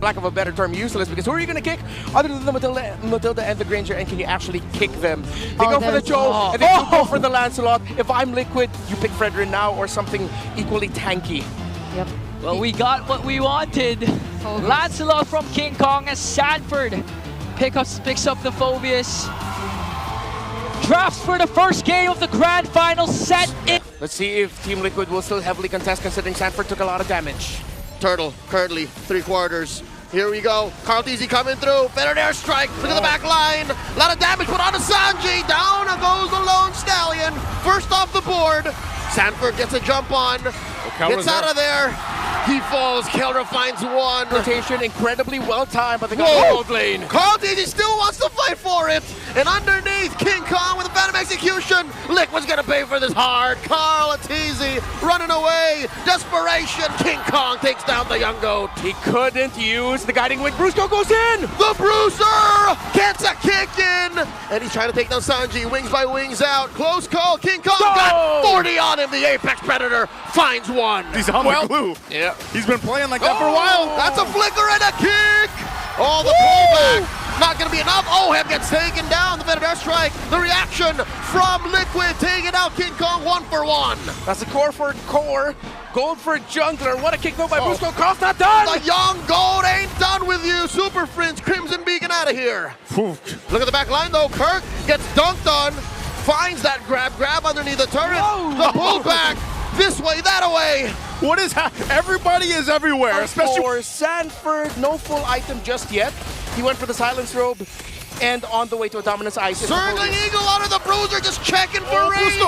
lack of a better term, useless, because who are you going to kick other than the Matilda and the Granger, and can you actually kick them? They go for the Joe, and they go for the Lancelot. If I'm Liquid, you pick Fredrin now or something equally tanky. Yep. Well, we got what we wanted. Lancelot from King Kong as Sanford picks up the Phobius. Drafts for the first game of the Grand Final set. Let's see if Team Liquid will still heavily contest, considering Sanford took a lot of damage. Turtle currently 3/4. Here we go. Carl Deasy coming through. Better airstrike. Look at the back line. A lot of damage put on to Sanji. Down goes the Lone Stallion. First off the board. Sanford gets a jump on. Gets out of there. He falls. Kelra finds one. Rotation incredibly well timed, but they got the gold lane. Carl Deasy still wants to fight for it. And underneath, King Kong with a Phantom Execution. Liquid's gonna pay for this hard. Carl Deasy running away. Desperation. King Kong takes down the young goat. He couldn't use the guiding wing. Brusco goes in. The Bruiser gets a kick in. And he's trying to take down Sanji. Wings by wings out. Close call. King Kong got 40 on him. The Apex Predator finds one. He's on the glue. Yeah. He's been playing like that for a while. That's a flicker and a kick. Oh, the pullback. Not going to be enough. Oheb gets taken down. The better strike. The reaction from Liquid taking out King Kong 1-for-1. That's a core for core. Gold for jungler. What a kick though by Brusco. Cross not done. The young gold ain't done with you. Super Fringe. Crimson Beacon out of here. Look at the back line though. Kirk gets dunked on. Finds that grab underneath the turret. The pullback. This way, that away. What is happening? Everybody is everywhere, especially for Sanford. No full item just yet. He went for the silence robe and on the way to a dominance ice. Circling Eagle out of the Bruiser, just checking for range.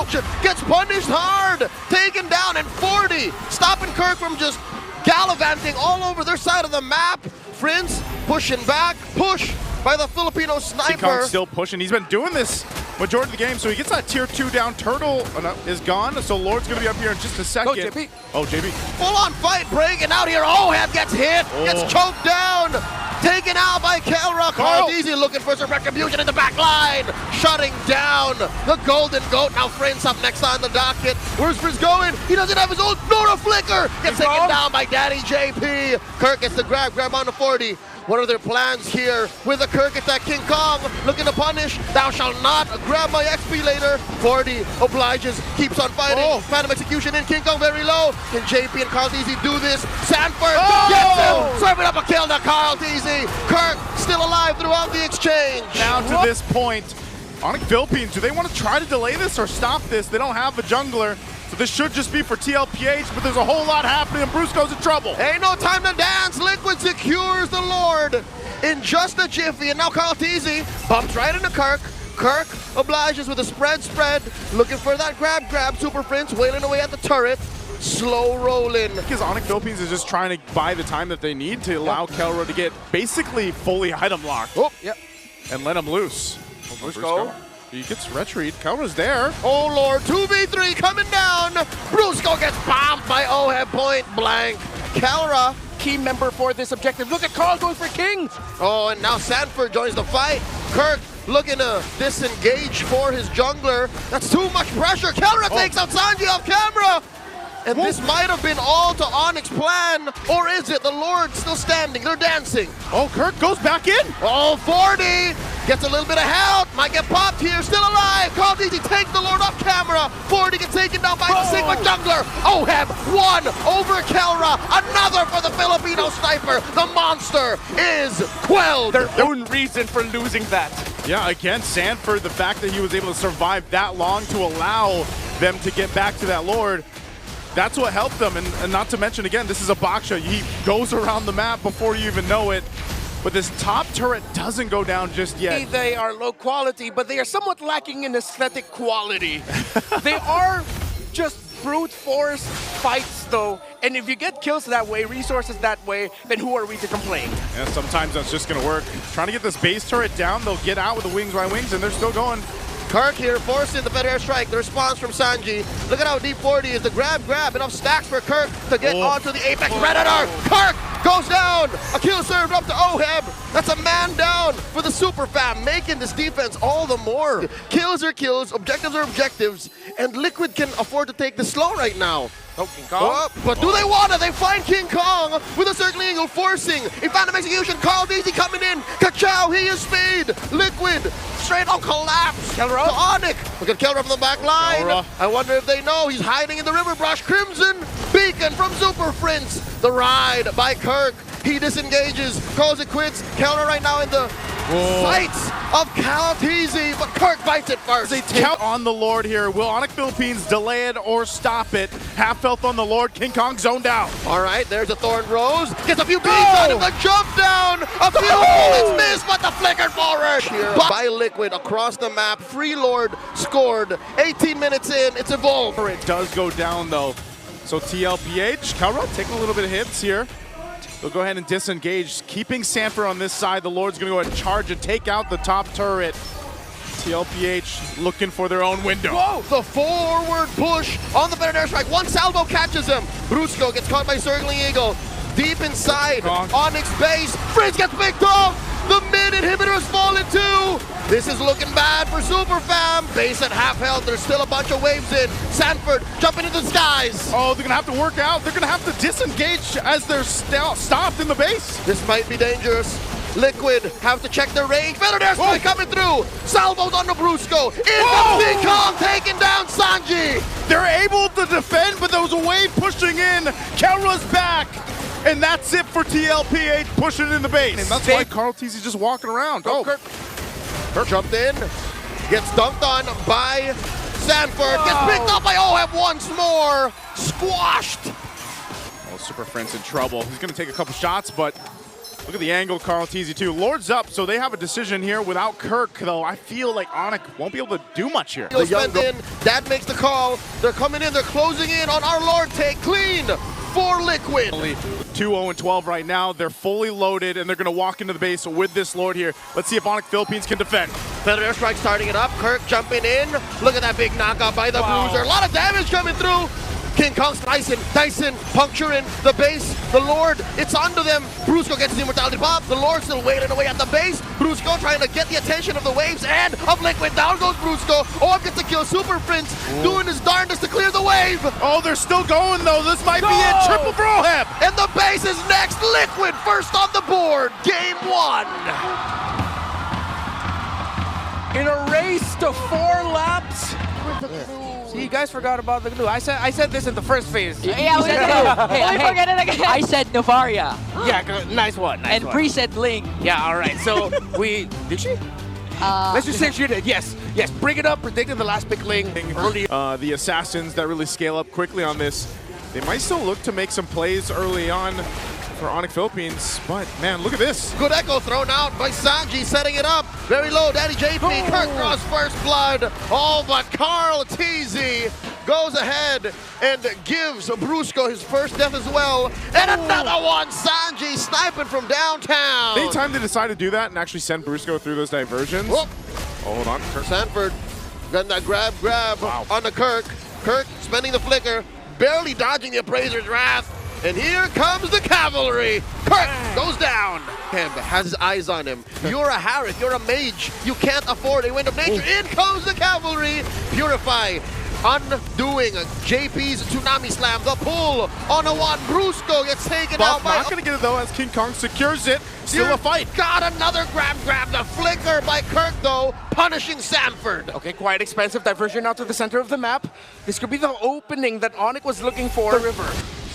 Gets punished hard. Taken down and 40. Stopping Kirk from just gallivanting all over their side of the map. Prince pushing back. Push by the Filipino sniper. Kong's still pushing. He's been doing this majority of the game, so he gets that tier 2 down. Turtle is gone, so Lord's gonna be up here in just a second. Go, JP. Oh, JP. Full-on fight breaking out here. Oheb gets hit, gets choked down. Taken out by Kelra. Carl Deasy looking for some retribution in the back line. Shutting down the Golden Goat. Now Friends up next on the docket. Where's Friends going? He doesn't have his own Nora Flicker. Gets taken down by Daddy JP. Kirk gets the grab on the 40. What are their plans here with the Kirk attack? King Kong looking to punish. Thou shalt not grab my XP later. 40 obliges, keeps on fighting. Phantom Execution in. King Kong very low. Can JP and Carl Deasy do this? Sanford gets him. Serving up a kill to Carl Deasy. Kirk still alive throughout the exchange. Down to this point, ONIC Philippines, do they want to try to delay this or stop this? They don't have a jungler. So this should just be for TLPH, but there's a whole lot happening and Brusco's in trouble. Ain't no time to dance. Liquid secures the Lord in just a jiffy. And now Carl Deasy bumps right into Kirk. Kirk obliges with a spread. Looking for that grab. Super Prince wailing away at the turret. Slow rolling. Because ONIC Philippines is just trying to buy the time that they need to allow Kelra to get basically fully item locked. And let him loose. Brusco. He gets retreat. Kelra's there. Oh Lord, 2v3 coming down. Brusco gets bombed by Oheb point blank. Kelra, key member for this objective. Look at Carl going for King. Oh, and now Sanford joins the fight. Kirk looking to disengage for his jungler. That's too much pressure. Kelra takes out Sanji off camera. And this might have been all to ONIC's plan, or is it? The Lord still standing, they're dancing. Oh, Kirk goes back in. Oh, 40, gets a little bit of help, might get popped here, still alive. Carl Deasy takes the Lord off camera. 40 gets taken down by the Sigma jungler. Oheb, one over Kelra, another for the Filipino sniper. The monster is quelled. Their own reason for losing that. Yeah, again, Sanford, the fact that he was able to survive that long to allow them to get back to that Lord, that's what helped them, and not to mention, again, this is a Baksha. He goes around the map before you even know it, but this top turret doesn't go down just yet. They are low quality, but they are somewhat lacking in aesthetic quality. They are just brute force fights, though, and if you get kills that way, resources that way, then who are we to complain? Yeah, sometimes that's just going to work. Trying to get this base turret down, they'll get out with the wings by wings, and they're still going. Kirk here forcing the better airstrike. The response from Sanji. Look at how deep 40 is. The grab. Enough stacks for Kirk to get onto the Apex Predator. Kirk goes down. A kill served up to Oheb. That's a man down for the Super Fam, making this defense all the more. Kills are kills, objectives are objectives, and Liquid can afford to take this slow right now. Oh, King Kong. Oh, but do they want it? They find King Kong with a circling eagle forcing. A phantom execution. Carl Deasy coming in. Kachow, he is speed. Liquid, straight on collapse. Kelra. To ONIC. Look at Kelra from the back line. Kelra. I wonder if they know he's hiding in the river brush. Crimson Beacon from Super Prince. The ride by Kirk. He disengages, calls it quits. Kelra right now in the sights of Calteezy, but Kirk bites it first. They take on the Lord here. Will ONIC Philippines delay it or stop it? Half health on the Lord. King Kong zoned out. All right, there's a Thorn Rose. Gets a few beats on him. The jump down. A few bullets missed, but the flickered forward. By Liquid across the map. Free Lord scored. 18 minutes in. It's evolved. It does go down though. So TLPH, Kelra taking a little bit of hits here. They'll go ahead and disengage, keeping Sanford on this side. The Lord's going to go ahead and charge and take out the top turret. TLPH looking for their own window. Whoa! The forward push on the better airstrike. One salvo catches him. Brusco gets caught by Circling Eagle. Deep inside, ONIC's base. Frizz gets picked off. The mid inhibitors fall in two. This is looking bad for Super Fam. Base at half health. There's still a bunch of waves in. Sanford jumping into the skies. Oh, they're going to have to work out. They're going to have to disengage as they're stopped in the base. This might be dangerous. Liquid have to check their range. Better airstrike coming through. Salvos on the Brusco. In the Kong taking down Sanji. They're able to defend, but there was a wave pushing in. Kelra's back. And that's it for TLPH pushing in the base. And that's why Carl Teasy just walking around. Kirk jumped in, gets dunked on by Sanford, gets picked up by OHEB once more, squashed. Oh, Super Friend's in trouble. He's going to take a couple shots, but look at the angle, Carl Teasy too. Lord's up, so they have a decision here. Without Kirk, though, I feel like ONIC won't be able to do much here. That makes the call. They're coming in, they're closing in on our Lord take. Clean for Liquid. 2-0-12 right now. They're fully loaded, and they're going to walk into the base with this Lord here. Let's see if ONIC Philippines can defend. Better airstrike starting it up. Kirk jumping in. Look at that big knockout by the Bruiser. A lot of damage coming through. King Kong slicing, Dyson puncturing the base. The Lord, it's onto them. Brusco gets his immortality pop. The Lord still wailing away at the base. Brusco trying to get the attention of the waves and of Liquid. Down goes Brusco. Oh, gets to kill Super Prince. Doing his darndest to clear the wave. Oh, they're still going though. This might be it. Triple for OHEB. And the base is next. Liquid first on the board. Game 1. In a race to 4 laps. See, you guys forgot about the glue. I said this in the first phase. Yeah, we forget it again. I said Novaria. Yeah, nice one. Nice and one. Pre said Ling. Yeah, all right. So did she? Let's just say she did. Yes. Bring it up. Predicted the last pick Ling early. The assassins that really scale up quickly on this, they might still look to make some plays early on for ONIC Philippines, but man, look at this. Good echo thrown out by Sanji, setting it up. Very low, Daddy JP. Kirk draws first blood. Oh, but Carl Teasy goes ahead and gives Brusco his first death as well. And another one, Sanji sniping from downtown. Anytime they decide to do that and actually send Brusco through those diversions. Whoop. Oh, hold on. Kirk. Sanford getting that grab on the Kirk. Kirk spending the flicker, barely dodging the Appraiser's wrath. And here comes the cavalry. Kirk goes down. Him has his eyes on him. You're a Harith, you're a mage. You can't afford a wind of nature. In comes the cavalry. Purify. Undoing JP's Tsunami Slam. The pull on a one. Brusco gets taken out by... Not going to get it though as King Kong secures it. Still a fight. Got another grab. The flicker by Kirk though, punishing Sanford. Okay, quite expensive diversion out to the center of the map. This could be the opening that ONIC was looking for. The river.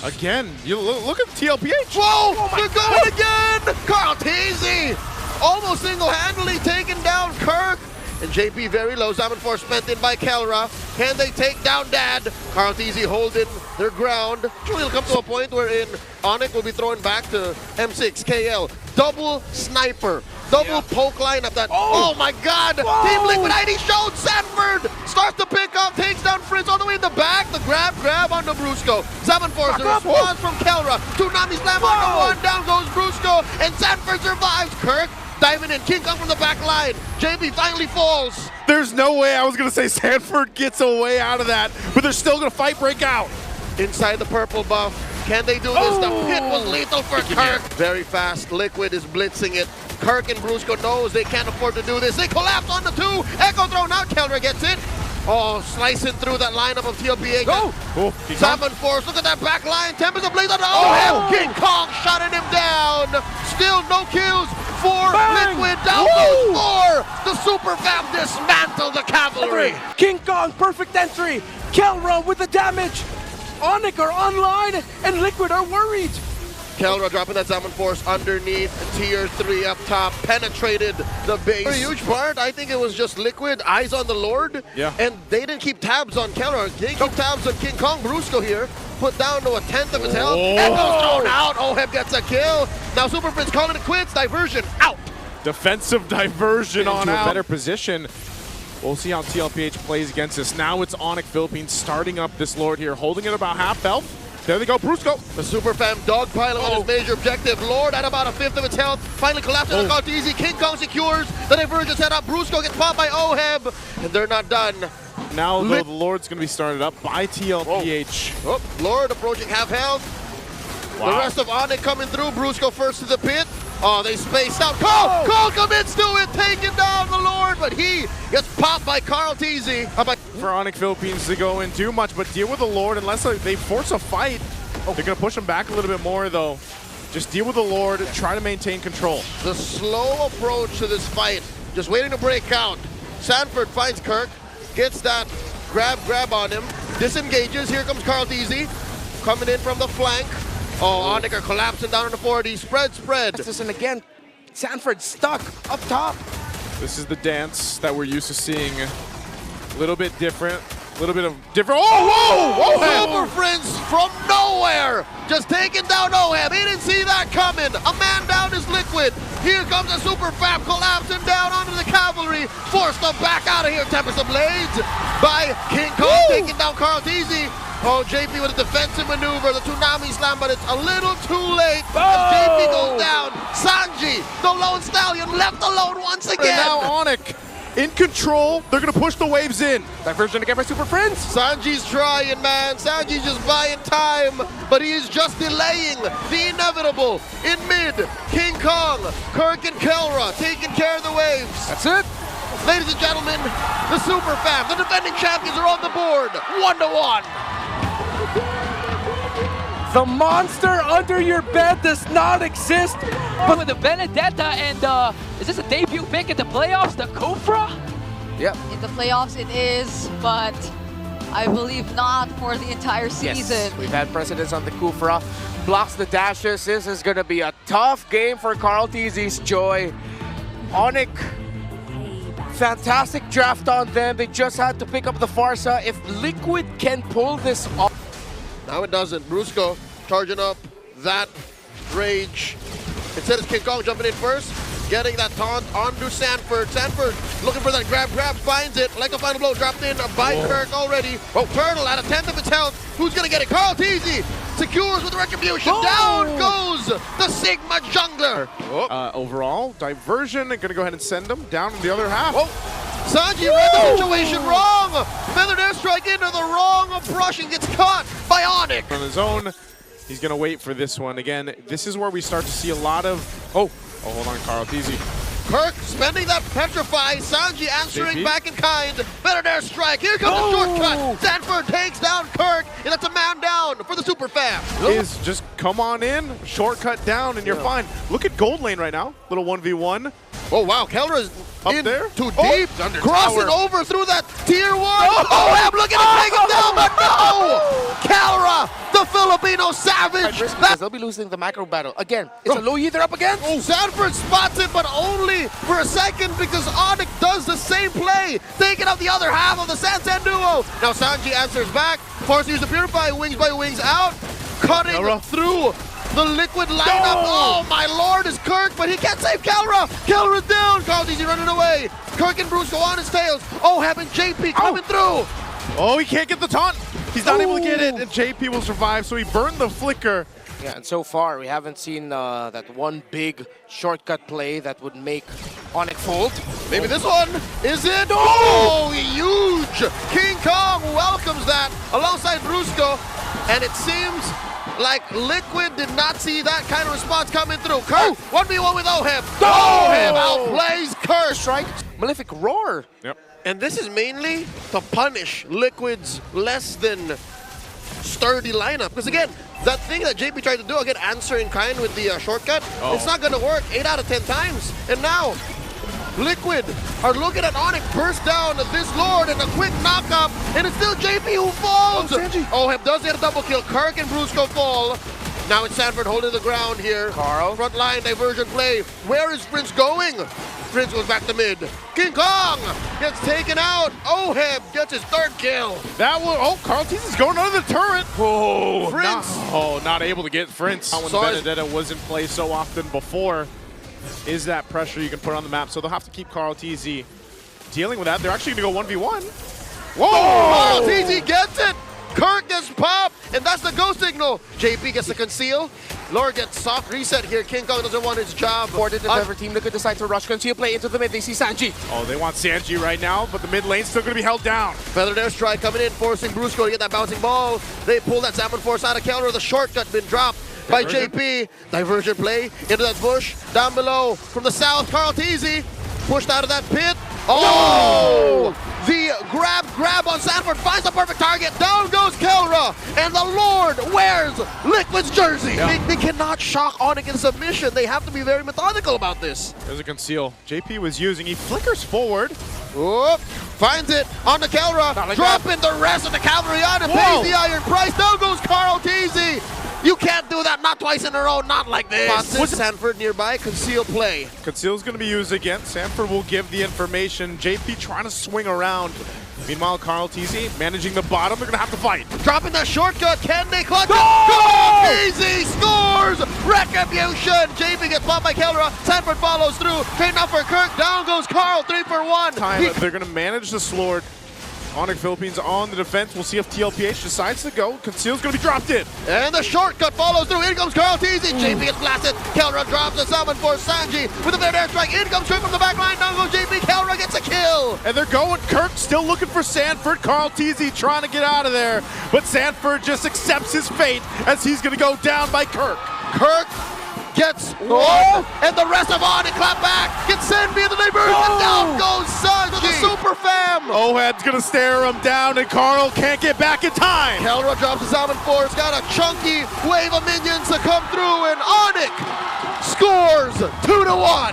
Again, you look at TLPH. Whoa, they're going again. Carl Teasy almost single-handedly taking down Kirk. And JP very low. Zaman Force spent in by Kelra. Can they take down Dad? Carl Teasy holding their ground. It'll come to a point wherein ONIC will be throwing back to M6 KL. Double sniper. Double poke line of that. Oh my God! Whoa. Team Liquid ID showed Sanford starts to pick up, takes down Fritz all the way in the back. The grab on the Brusco. Zaman Force, the response from Kelra. Tsunami Slam on the one. Down goes Brusco, and Sanford survives. Kirk diving in. King Kong from the back line. JP finally falls. There's no way I was going to say Sanford gets a way out of that, but they're still going to fight break out. Inside the purple buff. Can they do this? The hit was lethal for Kirk. Very fast. Liquid is blitzing it. Kirk and Brusco knows they can't afford to do this. They collapse on the 2. Echo thrown out. Kelra gets it. Oh, slicing through that lineup of TLPH. Go! Oh, Salmon Force, look at that back line. Tempest of Blaze on the OHEB. King Kong shutting him down. Still no kills for Bang! Liquid. Down goes 4. The Super Fam dismantle the cavalry. King Kong, perfect entry. Kelra with the damage. ONIC are online, and Liquid are worried. Kelra dropping that Salmon Force underneath tier 3 up top, penetrated the base. For a huge part, I think it was just Liquid, eyes on the Lord, and they didn't keep tabs on Kelra. They keep tabs on King Kong. Brusco here, put down to 1/10 of his health. Echo's thrown out, OHEB gets a kill. Now Super Prince calling it quits, diversion, out. Defensive diversion on a out. better position. We'll see how TLPH plays against this. Now it's ONIC Philippines starting up this Lord here, holding it about half health. There they go, Brusco. The Super Fam dogpiling on his major objective. Lord at about 1/5 of its health. Finally collapsing on the easy. King Kong secures the divergence set up. Brusco gets popped by OHEB, and they're not done. Now, though, the Lord's going to be started up by TLPH. Oh, Lord approaching half health. Wow. The rest of ONIC coming through. Brusco first to the pit. Oh, they spaced out. Cole! Cole commits to it, taking down the Lord, but he gets popped by Carl Teasy. For ONIC Philippines to go and do much, but deal with the Lord unless they force a fight. They're going to push him back a little bit more, though. Just deal with the Lord, try to maintain control. The slow approach to this fight, just waiting to break out. Sanford finds Kirk, gets that grab on him, disengages. Here comes Carl Teasy, coming in from the flank. Oh, ONIC are collapsing down on the 40. Spread. And again, Sanford stuck up top. This is the dance that we're used to seeing. A little bit different. A little bit of different. Oh, whoa! Super Prince from nowhere, just taking down OHEB. He didn't see that coming. A man down is Liquid. Here comes a Super Fam collapsing down onto the cavalry. Forced them back out of here. Tempest of Blades by King Kong, taking down Carl Teasy. Oh, JP with a defensive maneuver, the Tsunami Slam, but it's a little too late as JP goes down. Sanji, the lone stallion, left alone once again. And now ONIC in control. They're going to push the waves in. Diversion again by Super Prince. Sanji's trying, man. Sanji's just buying time, but he is just delaying the inevitable. In mid, King Kong, Kirk and Kelra taking care of the waves. That's it. Ladies and gentlemen, the Super Fam, the defending champions are on the board, 1-1. The monster under your bed does not exist. But with the Benedetta and is this a debut pick in the playoffs, the Kufra? Yep. In the playoffs it is, but I believe not for the entire season. Yes, we've had precedence on the Kufra. Blocks the dashes. This is going to be a tough game for Carl Teasy's Joy. ONIC, fantastic draft on them. They just had to pick up the Farsa. If Liquid can pull this off. Now it doesn't. Brusco charging up that rage. Instead it's King Kong jumping in first, getting that taunt onto Sanford. Sanford looking for that grab, finds it. Like a final blow dropped in by Kirk already. Oh, Turtle at 1/10 of its health. Who's gonna get it? Carl Teasy secures with the retribution. Down goes the Sigma jungler. Overall, diversion. Going to go ahead and send them down in the other half. Sanji read the situation wrong. Feathered airstrike into the wrong brush and gets caught by ONIC. On his own, he's going to wait for this one. Again, this is where we start to see a lot of... Oh, hold on, Carl Teasy. Kirk spending that petrify. Sanji answering JP? back in kind. Feathered airstrike. Here comes the shortcut. Sanford takes down Kirk, and that's a man down for the Super Fam. Is just come on in, shortcut down, and you're fine. Look at gold lane right now. Little 1v1. Oh, wow. Kelra's Up in there? too deep. Crossing over through that tier 1. Oh, I'm looking to take him down, but no! Kelra, the Filipino savage. Because they'll be losing the macro battle. Again, it's a low E they're up against. Sanford spots it, but only for a second because ONIC does the same play, taking out the other half of the Sansan duo. Now Sanji answers back, forced to use the Purify, wings by wings out, cutting through the Liquid lineup. Oh, my lord, is Kirk, but he can't save Kelra. Kelra's down. Carl Teasy running away. Kirk and Bruce go on his tails. Oh, having JP coming through. Oh, he can't get the taunt. He's not able to get it, and JP will survive, so he burned the flicker. Yeah, and so far we haven't seen that one big shortcut play that would make ONIC fold. Maybe this one is it. Oh, huge! King Kong welcomes that alongside Brusco, and it seems like Liquid did not see that kind of response coming through. Kirk, 1v1 with OHEB. OHEB outplays Kirk. Strike, Malefic Roar. Yep. And this is mainly to punish Liquid's less than sturdy lineup. Because again, that thing that JP tried to do, again, answer in kind with the shortcut, it's not going to work 8 out of 10 times. And now, Liquid are looking at ONIC burst down this Lord and a quick knockup, and it's still JP who falls. OHEB does get a double kill. Kirk and Brusco fall. Now it's Sanford holding the ground here. Carl. Front line diversion play. Where is Prince going? Prince goes back to mid. King Kong gets taken out. OHEB gets his 3rd kill. That was, oh, Carl Tease is going under the turret. Oh, Prince. not able to get Prince. When Benedetta was in play so often before, is that pressure you can put on the map. So they'll have to keep Carl TZ dealing with that. They're actually going to go 1v1. Whoa! Carl TZ gets it. Kirk gets popped, and that's the go signal. JP gets the conceal. Lord gets soft reset here. King Kong doesn't want his job. Supported if ever team Liquid decides to rush conceal play into the mid. They see Sanji. Oh, they want Sanji right now, but the mid lane's still going to be held down. Feathered airstrike coming in, forcing Brusco to get that bouncing ball. They pull that Salmon Force out of counter. The shortcut been dropped by JP. Diversion play into that bush. Down below from the south, Carl TZ pushed out of that pit. Oh! The grab on Sanford finds the perfect target. Down goes Kelra, and the Lord wears Liquid's jersey. They cannot shock ONIC in submission. They have to be very methodical about this. There's a conceal. JP was using. He flickers forward. Whoop. Finds it on the Kelra, dropping the rest of the cavalry on and pays the iron price. Down goes Carl TZ. You can't do that, not twice in a row, not like this. What's Sanford nearby? Conceal play. Conceal's going to be used again. Sanford will give the information. JP trying to swing around. Meanwhile, Carl TZ managing the bottom. They're going to have to fight. Dropping the shortcut. Can they clutch it? Carl TZ scores! Retribution! JP gets popped by Kelra. Sanford follows through. Trade now for Kirk. Down goes Carl, 3 for 1. They're going to manage the Slord. ONIC Philippines on the defense. We'll see if TLPH decides to go. Conceal's going to be dropped in. And the shortcut follows through. In comes Carl TZ. JP gets blasted. Kelra drops the Salmon for Sanji with a fair airstrike. In comes straight from the back line. Down goes JP. Kelra gets a kill. And they're going. Kirk still looking for Sanford. Carl TZ trying to get out of there. But Sanford just accepts his fate as he's going to go down by Kirk. Kirk gets one, and the rest of ONIC clap back. Gets sent via the diversion. Down goes Sanji. The super fam. OHEB's gonna stare him down, and Carl can't get back in time. Kelra drops the Salmon Force. Got a chunky wave of minions to come through, and ONIC scores 2-1.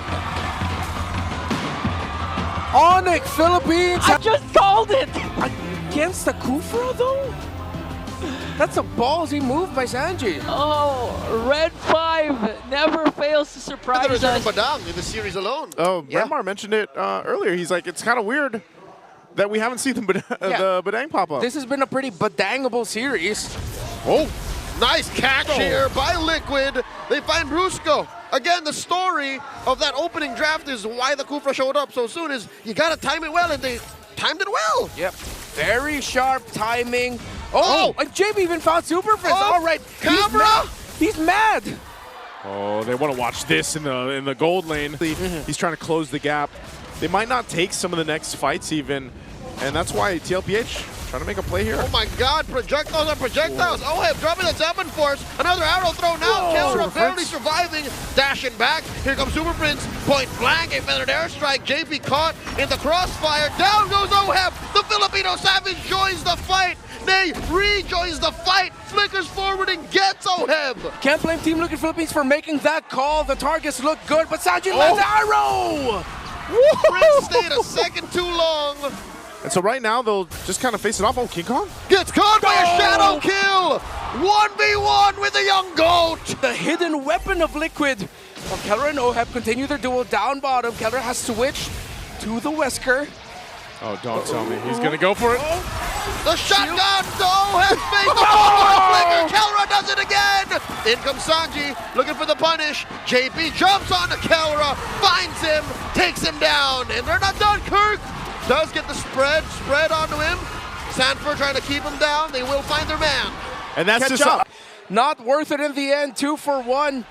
ONIC Philippines I just called it! against the Kufra though? That's a ballsy move by Sanji. Oh, Red 5 never fails to surprise The return us. of Badang in the series alone. Oh, Renmar mentioned it earlier. He's like, it's kind of weird that we haven't seen the Badang pop up. This has been a pretty badangable series. Oh, nice catch here by Liquid. They find Brusco. Again, the story of that opening draft is why the Kufra showed up so soon is you got to time it well, and they timed it well. Yep. Very sharp timing. Oh, and JB even found Super Prince. Oh, All right. camera. He's mad. Oh, they want to watch this in the gold lane. He's trying to close the gap. They might not take some of the next fights even, and that's why TLPH trying to make a play here. Oh my God, projectiles on projectiles. OHEB dropping the Salmon Force. Another arrow thrown out. Kelra barely surviving. Dashing back. Here comes Super Prince. Point blank. A feathered airstrike. JP caught in the crossfire. Down goes OHEB. The Filipino Savage joins the fight. Nay, rejoins the fight. Flickers forward and gets OHEB. Can't blame Team Liquid Philippines for making that call. The targets look good, but Sanji lands arrow. Prince stayed a second too long. And so right now, they'll just kind of face it off. Oh, King Kong? Gets caught by a shadow kill. 1v1 with the young goat. The hidden weapon of Liquid. While Kelra and OHEB continue their duel down bottom. Kelra has switched to the Wesker. Oh, don't tell me. He's going to go for it. The shotgun to OHEB face. The forward flicker. Kelra does it again. In comes Sanji looking for the punish. JP jumps onto Kelra, finds him, takes him down, and they're not done. Kirk does get the spread onto him. Sanford trying to keep him down. They will find their man. And that's Catch just up. Not worth it in the end. 2 for 1.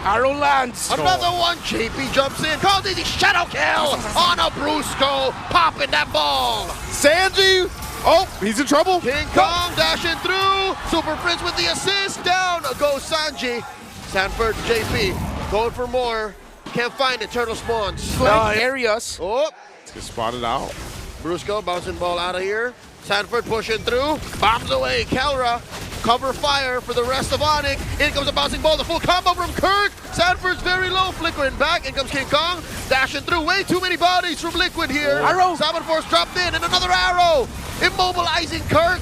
Arrow lands. Another one. JP jumps in. Calls easy shadow kill on a Brusco. Popping that ball. Sanji. Oh, he's in trouble. King Kong dashing through. Super Prince with the assist. Down goes Sanji. Sanford, JP going for more. Can't find it. Turtle spawns. Areas. Oh. Let's get spotted out. Brusco bouncing ball out of here. Sanford pushing through. Bombs away. Kelra. Cover fire for the rest of ONIC. In comes a bouncing ball. The full combo from Kirk. Sanford's very low. Flickering back. In comes King Kong. Dashing through. Way too many bodies from Liquid here. Arrow. Salmon Force dropped in. And another arrow. Immobilizing Kirk.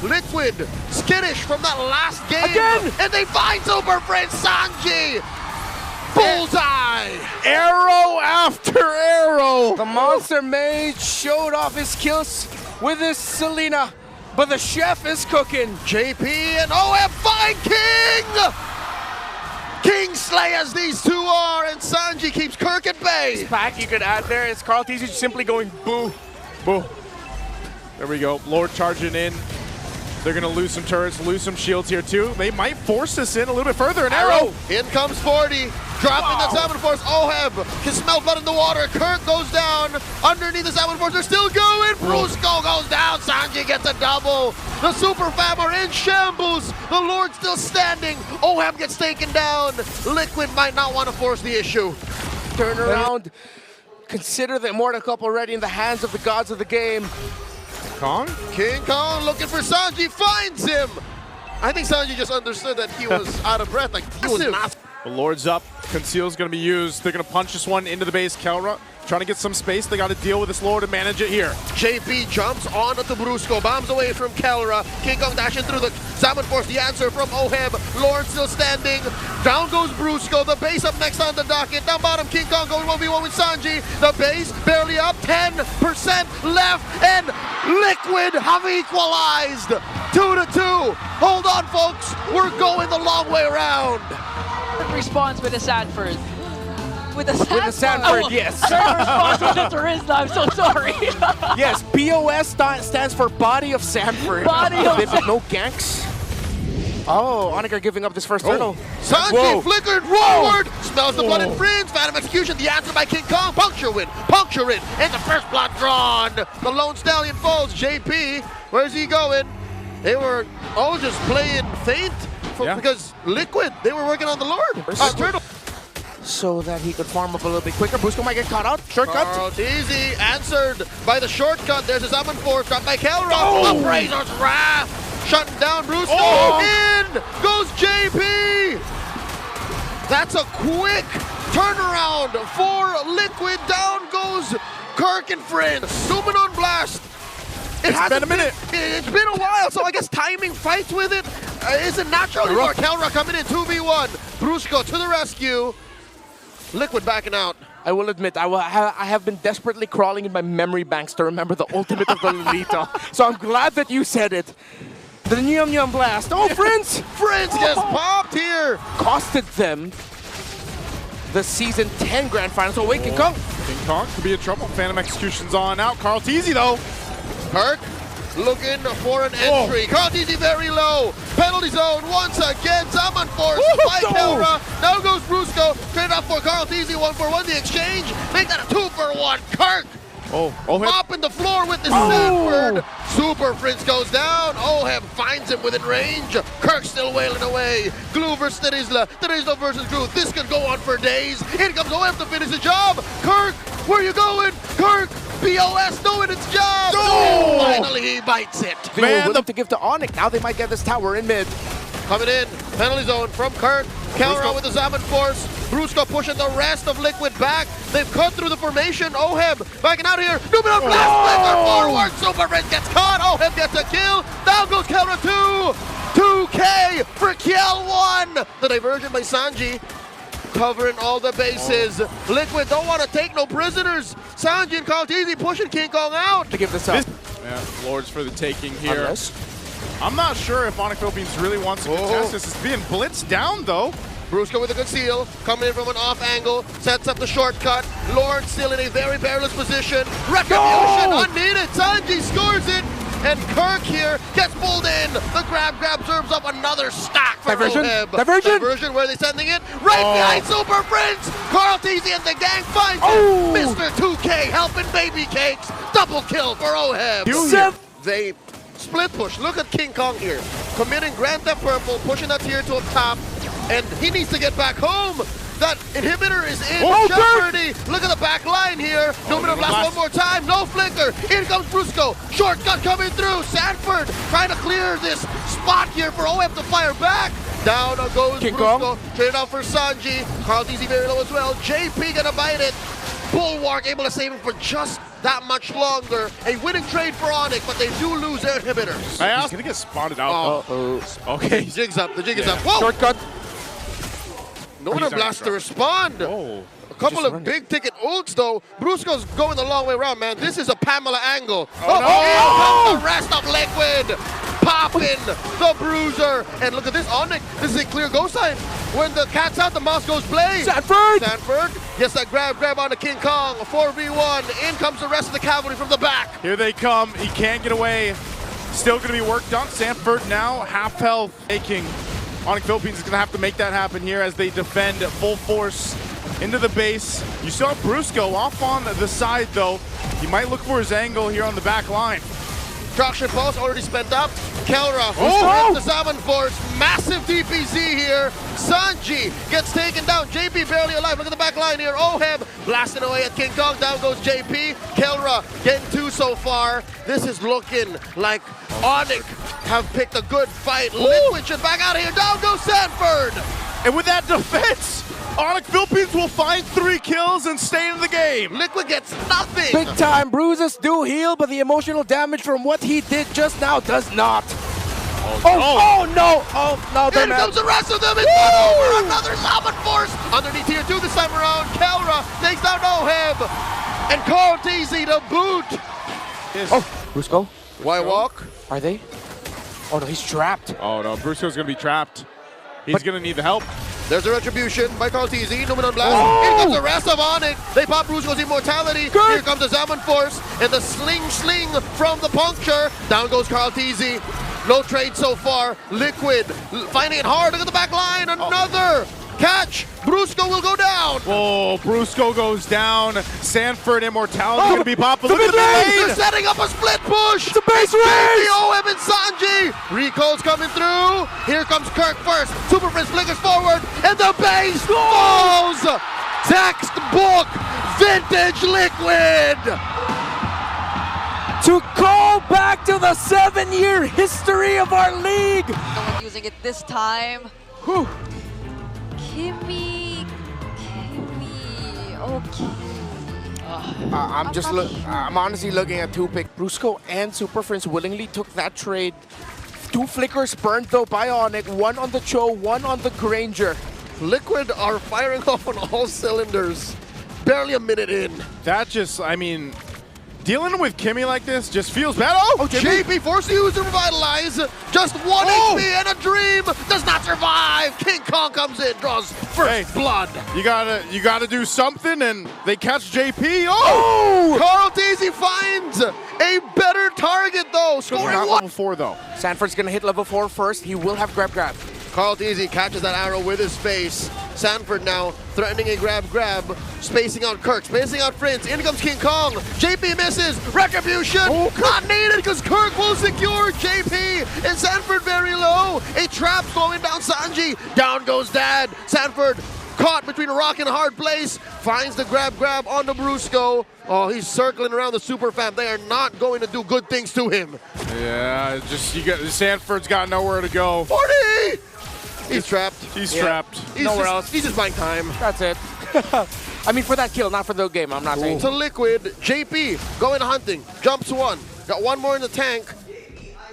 Liquid skittish from that last game. Again. And they find Super Friend Sanji. Bullseye. Arrow after arrow. The Monster Mage showed off his skills with his Selena, but the chef is cooking. JP and OF find King! Kingsley as these two are, and Sanji keeps Kirk at bay. Back you could add there is Carl TZ simply going boo. Boo. There we go. Lord charging in. They're going to lose some turrets, lose some shields here too. They might force this in a little bit further. An arrow. In comes 40. Dropping the Salmon Force. Oheb can smell blood in the water. Kirk goes down. Underneath the Salmon Force, they're still going. Brusco goes down. Sanji gets a double. The Super Fam are in shambles. The Lord still standing. Oheb gets taken down. Liquid might not want to force the issue. Turn around. Consider the Immortal Cup already in the hands of the gods of the game. Kong? King Kong looking for Sanji, finds him. I think Sanji just understood that he was out of breath. Like, he was massive. The Lord's up. Conceal's going to be used. They're going to punch this one into the base. Kelra trying to get some space. They got to deal with this Lord and manage it here. JP jumps on to Brusco, bombs away from Kelra. King Kong dashing through the Salmon Force. The answer from Oheb. Lord still standing. Down goes Brusco. The base up next on the docket. Down bottom, King Kong going 1v1 with Sanji. The base barely up. 10% left. And Liquid have equalized. 2-2. Hold on, folks. We're going the long way around. Response with a Sanford. With the Sanford. With the Sanford, Oh, yes. Response with the Turisla, I'm so sorry. Yes, BOS stands for Body of Sanford. Body of With no ganks. Oh, ONIC are giving up this first turtle. Sanji Whoa. flickered forward, smells the blood and friends. Phantom Execution, the answer by King Kong. Puncture it, and the first blood drawn. The Lone Stallion falls. JP, where's he going? They were all just playing faint because Liquid, they were working on the Lord. Turtle. So that he could farm up a little bit quicker. Brusco might get caught out. Shortcut. Easy, answered by the shortcut. There's a Salmon Force, dropped by Kelra. Oh. Upraisers Wrath. Shutting down Brusco. Oh. In goes JP. That's a quick turnaround for Liquid. Down goes Kirk and friends. Zooming on blast. It's been a minute. It's been a while, so I guess timing fights with it isn't natural anymore. Kelra coming in 2v1. Brusco to the rescue. Liquid backing out. I will admit, I have been desperately crawling in my memory banks to remember the ultimate of the Lolita. So I'm glad that you said it. The Nyum Nyum Blast. Oh, friends! Friends gets popped here. Costed them the Season 10 Grand Finals. So wait, King Kong. King Kong could be in trouble. Phantom Execution's on out. Carl TZ though. Kirk looking for an entry. Carl TZ very low. Penalty zone once again. Salmon Force by Kelra. Now goes Brusco. Trade up for Carl TZ. 1-for-1 the exchange. Make that a 2-for-1. Kirk mopping the floor with the Sanford. Super Prince goes down. Oheb finds him within range. Kirk still wailing away. Glue versus Terizla. Terizla versus Glue. This could go on for days. Here comes Oheb to finish the job. Kirk, where you going? Kirk, BOS doing its job. No! Finally he bites it. They were willing to give to ONIC. Now they might get this tower in mid. Coming in, penalty zone from Kirk. Kelra with the Salmon Force. Brusco pushing the rest of Liquid back. They've cut through the formation. Oheb backing out here. Numinal blast, Liquid forward. Super Friend gets caught. Oheb gets a kill. Down goes Kelra 2. 2K for Kiel 1. The diversion by Sanji. Covering all the bases. Liquid don't want to take no prisoners. Sanji and Carl TZ pushing King Kong out. To give this up. Yeah, Lord's for the taking here. Unless. I'm not sure if ONIC Philippines really wants to contest this. It's being blitzed down though. Brusco with a good seal, coming in from an off angle, sets up the shortcut. Lord still in a very perilous position. Retribution unneeded. Sanji scores it. And Kirk here gets pulled in. The grab serves up another stack for Diversion. Oheb. Diversion. Where are they sending it? Right behind Super Prince. Carl TZ and the gang finds it. Mr. 2K helping baby cakes. Double kill for Oheb. They split push. Look at King Kong here. Committing Grand Theft Purple, pushing that tier to a top. And he needs to get back home. That inhibitor is in Oh, jeopardy. Look at the back line here. Numinum blast one more time. No flicker. In comes Brusco. Shortcut coming through. Sanford trying to clear this spot here for OM to fire back. Down goes King Brusco. Kong. Trade out for Sanji. Carlteasy very low as well. JP gonna bite it. Bulwark able to save him for just that much longer. A winning trade for ONIC, but they do lose their inhibitors. He's gonna get spotted out. Okay. The jig's up. The jig is up. Whoa! Shortcut. Numinum blast to respond. Oh. A couple of big ticket ults though. Brusco's going the long way around, man. This is a Pamela angle. no. Here comes the rest of Liquid. Popping the bruiser. And look at this, ONIC. This is a clear go sign. When the cat's out, the mouse goes play. Sanford gets that grab on the King Kong. 4v1. In comes the rest of the cavalry from the back. Here they come. He can't get away. Still going to be worked on. Sanford now half health. Making ONIC Philippines is going to have to make that happen here as they defend at full force into the base. You saw Brusco off on the side though. He might look for his angle here on the back line. Traction pulse already spent up. Kelra with the Salmon Force. Massive DPZ here. Sanji gets taken down. JP barely alive. Look at the back line here. Oheb blasting away at King Kong. Down goes JP. Kelra getting 2 so far. This is looking like ONIC have picked a good fight. Liquid should back out of here. Down goes Sanford. And with that defense, ONIC Philippines will find 3 kills and stay in the game. Liquid gets nothing. Big time bruises do heal, but the emotional damage from what he did just now does not. Oh no, Here comes the rest of them. It's not over. Another Salmon Force underneath here 2 this time around. Kelra takes down Oheb. And Carlteasy to boot. Brusco, Why walk? are they? Oh no, he's trapped. Oh no, Brusco's going to be trapped. He's going to need the help. There's a retribution by Carlteasy. Numinum blast. Here comes the rest of ONIC. They pop Brusco's immortality. Here comes the Salmon Force. And the sling from the puncture. Down goes Carlteasy. No trade so far. Liquid finding it hard. Look at the back line. Another catch. Brusco will go down. Oh, Brusco goes down. Sanford immortality going to be popping. Look at the They're nade. setting up a split push. It's a base race. OM and Sanji. Rico's coming through. Here comes Kirk first. Super Prince flickers forward. And the base falls. Textbook vintage Liquid. To go back to the 7-year history of our league. No one using it this time. Whew. Kimmy. Okay. I'm honestly looking at 2-pick. Brusco and Super Friends willingly took that trade. 2 flickers burned though by ONIC. 1 on the Cho, 1 on the Granger. Liquid are firing off on all cylinders. Barely a minute in. That just, I mean, dealing with Kimmy like this just feels bad. Oh, JP forced to use to revitalize. Just 1 HP and a dream. Does not survive. King Kong comes in, draws first blood. You gotta do something, and they catch JP. Carlteasy finds a better target though. Scoring Not 1. level 4 though. Sanford's gonna hit level 4 first. He will have grab. Carlteasy catches that arrow with his face. Sanford now threatening a grab, spacing out Kirk, spacing out Prince. In comes King Kong. JP misses. Retribution. Not needed because Kirk will secure JP. And Sanford very low. A trap going down Sanji. Down goes Dad. Sanford caught between a rock and a hard place. Finds the grab on the Brusco. Oh, he's circling around the super fam. They are not going to do good things to him. Yeah, just Sanford's got nowhere to go. 40! He's trapped. He's trapped. Nowhere else. He's just buying time. That's it. I mean, for that kill, not for the game. I'm not saying. To Liquid, JP going hunting, jumps 1, got 1 more in the tank.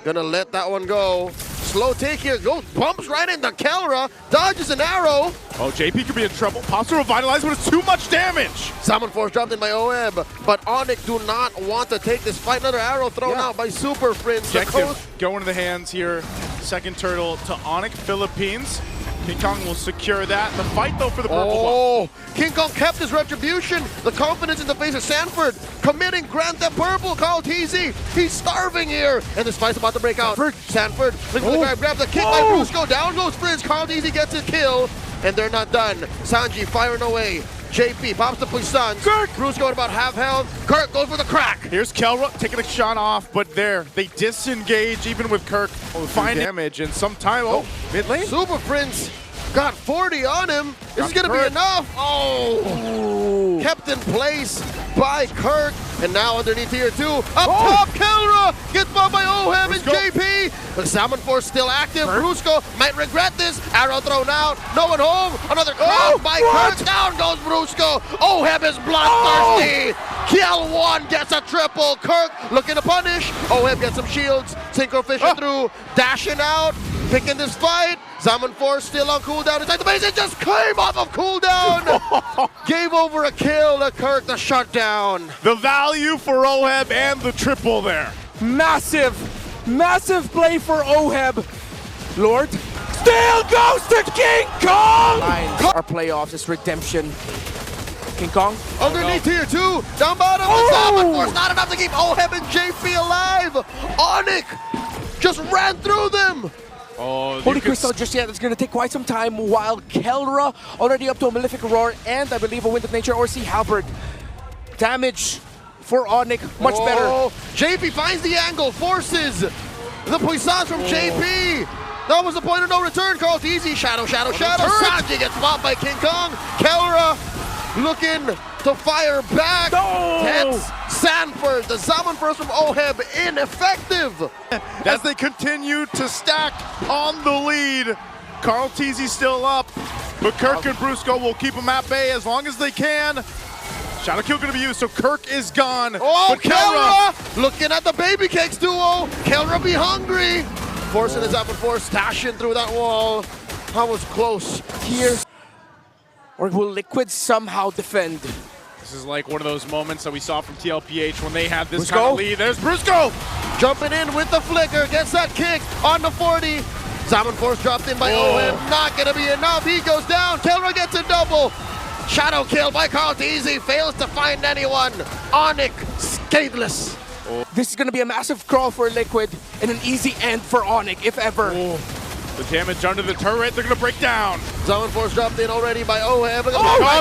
Gonna let that one go. Slow take here, goes, bumps right into Kelra, dodges an arrow. Oh, JP could be in trouble. Pops to revitalize, but it's too much damage. Salmon Force dropped in by OM, but ONIC do not want to take this fight. Another arrow thrown out by Super Prince. Objective going to the hands here. Second turtle to ONIC Philippines. King Kong will secure that. The fight, though, for the purple. King Kong kept his retribution. The confidence in the face of Sanford. Committing Grand Theft Purple. Carlteasy. He's starving here. And this fight's about to break out. Sanford looking for the grab. The kick by Brusco. Down goes Prince. Carlteasy gets his kill. And they're not done. Sanji firing away. JP pops the Puissance. Brusco at about half health. Kirk goes for the crack. Here's Kelra taking a shot off, but they disengage even with Kirk. Fine damage and some time. Mid lane. Super Prince Got 40 on him. Is this going to be enough? Oh! Kept in place by Kirk. And now underneath here too. Up top, Kelra gets bombed by Oheb and JP. The Salmon Force still active. Brusco might regret this. Arrow thrown out. No one home. Another cross by Kirk. Down goes Brusco. Oheb is bloodthirsty. Kiel 1 gets a triple. Kirk looking to punish. Oheb gets some shields. Synchro fishing through. Dashing out. Picking this fight. Salmon Force still on cooldown inside the base. It just came off of cooldown. Gave over a kill to Kirk, the shutdown. The value for Oheb and the triple there. Massive play for Oheb. Lord still goes to King Kong. Our playoffs is redemption. King Kong. Underneath here too. Down bottom. Salmon Force not enough to keep Oheb and JP alive. ONIC just ran through them. Holy Crystal just yet. It's going to take quite some time while Kelra already up to a Malefic Roar and I believe a Wind of Nature or Sea Halberd. Damage for ONIC, much better. JP finds the angle, forces the puissance from JP. That was the point of no return. Carl Teasy, shadow. Sanji gets bombed by King Kong. Kelra looking to fire back. Hits Sanford. The Salmon Force from Oheb ineffective. As they continue to stack on the lead. Carl Teasy still up, but Kirk and Brusco will keep him at bay as long as they can. Shadow kill going to be used, so Kirk is gone. Oh, Kelra looking at the Baby Cakes duo. Kelra be hungry. Forcing his Salmon Force, dashing through that wall. That was close. Here. Or will Liquid somehow defend? This is like one of those moments that we saw from TLPH when they had this kind of lead. There's Brusco! Jumping in with the flicker, gets that kick on the 40. Salmon Force dropped in by Oheb, not gonna be enough. He goes down, Kelra gets a double. Shadow kill by Carl Teasy, fails to find anyone. ONIC, scatheless. This is gonna be a massive crawl for Liquid and an easy end for ONIC, if ever. The damage under the turret, they're gonna break down. Salmon Force dropped in already by Oheb.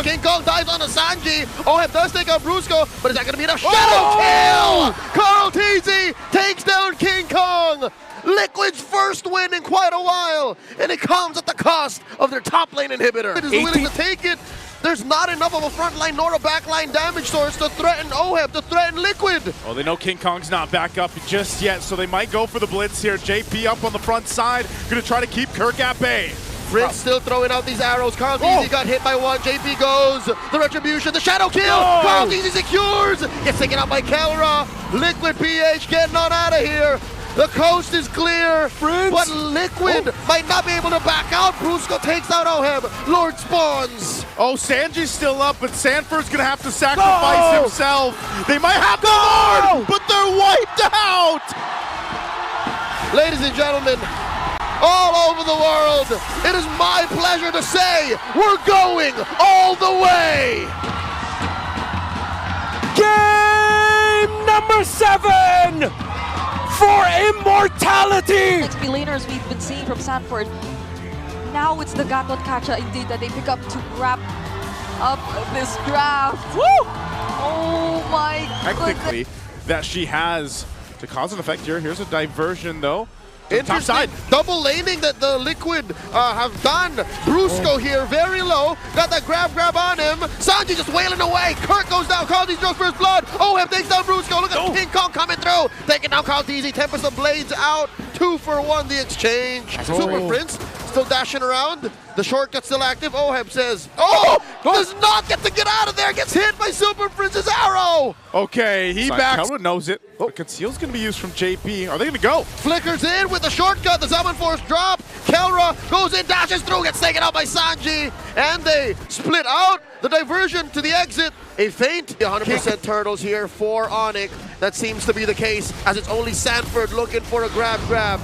King Kong dives on a Sanji. Oheb does take out Brusco, but is that gonna be enough? Shadow kill! Carl Teasy takes down King Kong. Liquid's first win in quite a while, and it comes at the cost of their top lane inhibitor. It is willing to take it. There's not enough of a front line nor a back line damage source to threaten Oheb, to threaten Liquid. Well, they know King Kong's not back up just yet, so they might go for the blitz here. JP up on the front side, gonna try to keep Kirk at bay. Prince still throwing out these arrows. Carl Teasy got hit by one. JP goes. The retribution, the shadow kill. Carl Teasy secures. Gets taken out by Kelra. Liquid PH getting on out of here. The coast is clear, but Liquid might not be able to back out. Brusco takes out Oheb. Lord spawns. Oh, Sanji's still up, but Sanford's gonna have to sacrifice himself. They might have the Lord, but they're wiped out. Ladies and gentlemen, all over the world, it is my pleasure to say we're going all the way. Game number 7 for immortality. XP laners we've been seeing from Sanford. Now it's the Gatot Kacha indeed that they pick up to wrap up this draft. Woo! Oh my Technically, that she has to cause an effect here. Here's a diversion though. Top side. Double laning that the Liquid have done. Brusco here, very low. Got that grab on him. Sanji just wailing away. Kirk goes down. Carl Teasy draws first blood. Oheb takes down Brusco. Look at King Kong coming through. Taking down Carl Teasy. Tempest of Blades out. 2 for 1 the exchange. Super Prince still dashing around. The shortcut still active. Oheb says, does not get to get out of there. Gets hit by Super Prince's arrow. Okay, he backs. Kelra knows it. But Conceal's going to be used from JP. Are they going to go? Flickers in with the shortcut. The Salmon Force drop. Kelra goes in, dashes through, gets taken out by Sanji. And they split out. The diversion to the exit. A feint. 100% turtles here for ONIC. That seems to be the case as it's only Sanford looking for a grab.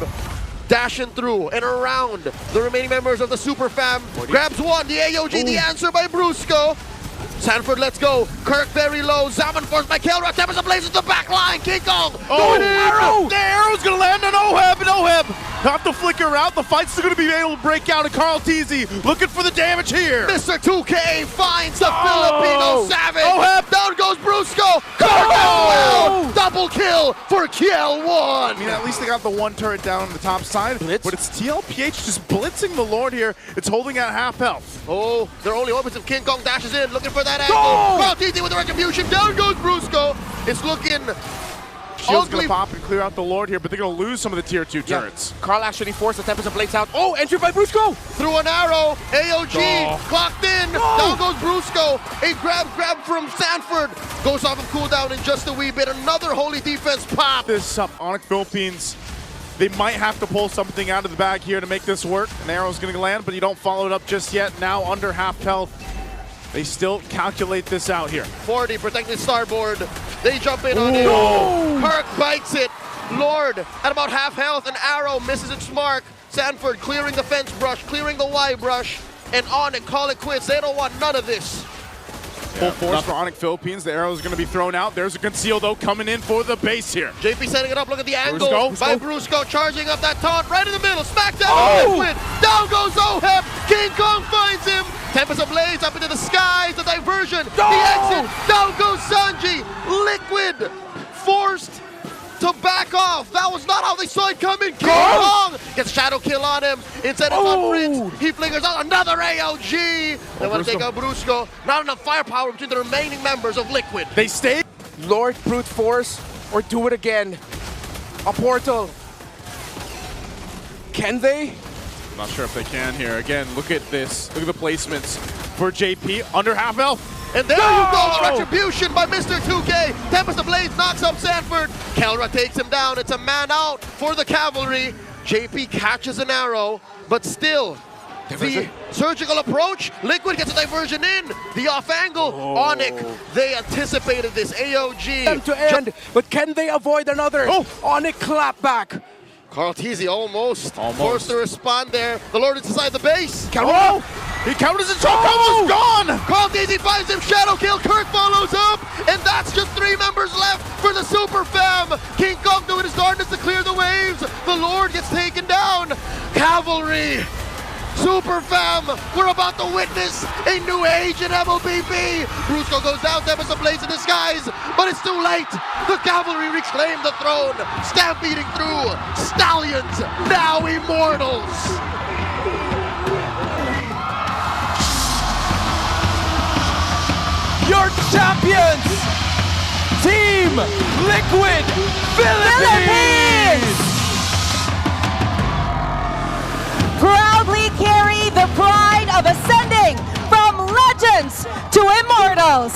Dashing through and around the remaining members of the Super Fam. Grabs one, the AOG, the answer by Brusco. Sanford lets go. Kirk very low. Salmon Force by Kelra. Tempest ablaze the back line. King Kong going in. The arrow's gonna land on Oheb, and Oheb have to flicker out. The fight's still going to be able to break out, and Carl Teasy looking for the damage here. Mr. 2K finds the Filipino Savage. OHEP. Down goes Brusco. Card well. Double kill for Kiel 1. I mean, at least they got the one turret down on the top side, Blitz. but it's TLPH just blitzing the Lord here. It's holding at half health. Oh, their only hope is if King Kong dashes in, looking for that angle. Carl Teasy with the retribution. Down goes Brusco. It's looking Shield's ugly. going to pop and clear out the Lord here, but they're going to lose some of the tier 2 Yeah. turrets. Carl actually forced the Tempest of Blades out. Oh, entry by Brusco! Through an arrow, AOG clocked in. Down goes Brusco. A grab from Sanford. Goes off of cooldown in just a wee bit. Another holy defense pop. This ONIC Philippines, they might have to pull something out of the bag here to make this work. An arrow's going to land, but you don't follow it up just yet. Now under half health. They still calculate this out here. 40 protecting starboard. They jump in on it. Kirk bites it. Lord at about half health. An arrow misses its mark. Sanford clearing the fence brush, clearing the Y brush, and ONIC call it quits. They don't want none of this. Full force for ONIC Philippines. The arrow is going to be thrown out. There's a conceal though coming in for the base here. JP setting it up. Look at the angle Brusco. by Brusco, charging up that taunt right in the middle. Smackdown on Liquid. Down goes OHEP. King Kong finds him. Tempest ablaze up into the skies. The diversion. The exit. Down goes Sanji. Liquid forced to back off. That was not how they saw it coming. King Kong gets shadow kill on him. Instead it's on Prince. He flickers out another AOG. They want to take out Brusco. Not enough firepower between the remaining members of Liquid. They stay. Lord, brute force, or do it again. A portal. Can they? Not sure if they can here. Again, look at this. Look at the placements for JP under half health. And there you go, the retribution by Mr. 2K. Tempest Ablaze knocks up Sanford. Kelra takes him down. It's a man out for the cavalry. JP catches an arrow, but still, the surgical approach. Liquid gets a diversion in. The off angle. ONIC, they anticipated this. AOG. Them to end, but can they avoid another? ONIC clap back. Carl Teasy almost forced to respond there. The Lord is inside the base. He counters his choke, almost gone! Carl Teasy finds him, shadow kill, Kirk follows up, and that's just 3 members left for the Super Fam. King Kong doing his darndest to clear the waves. The Lord gets taken down. Cavalry, Super Fam, we're about to witness a new age in MLBB. Brusco goes down, Tempest ablaze in the skies, but it's too late. The cavalry reclaim the throne, stampeding through. Stallions, now immortals. Your champions, Team Liquid Philippines! Proudly carry the pride of ascending from legends to immortals.